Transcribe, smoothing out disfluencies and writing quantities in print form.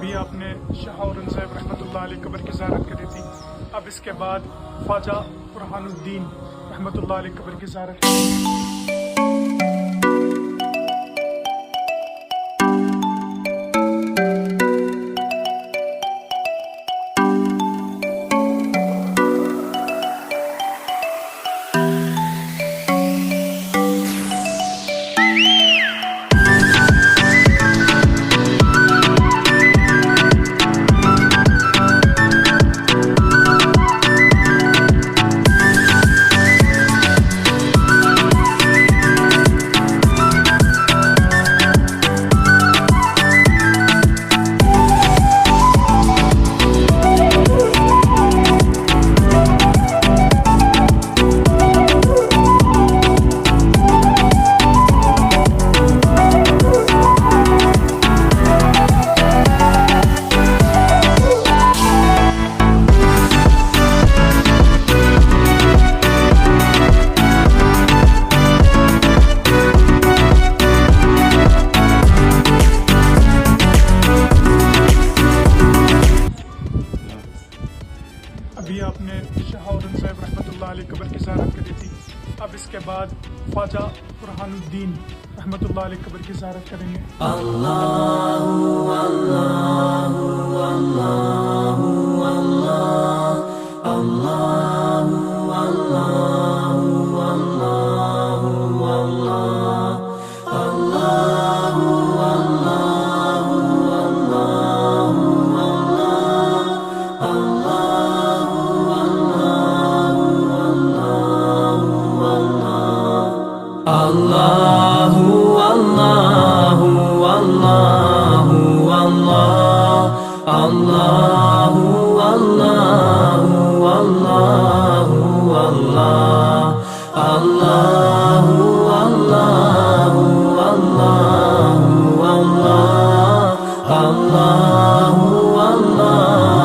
अभी आपने शाह औरंगज़ेब रहमतुल्लाह अलैह कब्र की ज़ियारत करी थी। अब इसके बाद ख्वाजा बुरहानुद्दीन रहमतुल्लाह अलैह कब्र की ज़ियारत करेंगे। अभी आपने शाह औरंगज़ेब रहमतुल्लाह अलैह कब्र की ज़ियारत करी थी। अब इसके बाद ख्वाजा बुरहानुद्दीन रहमतुल्लाह अलैह कब्र की ज़ियारत करेंगे। अल्लाहु अल्लाहु अल्लाहु अल्लाह अल्लाहु अल्लाहु अल्लाहु अल्लाह अल्लाहु अल्लाहु अल्लाहु अल्लाहु अल्लाहु अल्लाह अल्लाहु अल्लाहु अल्लाहु अल्लाह अल्लाहु अल्लाहु अल्लाहु अल्लाह अल्लाहु अल्लाह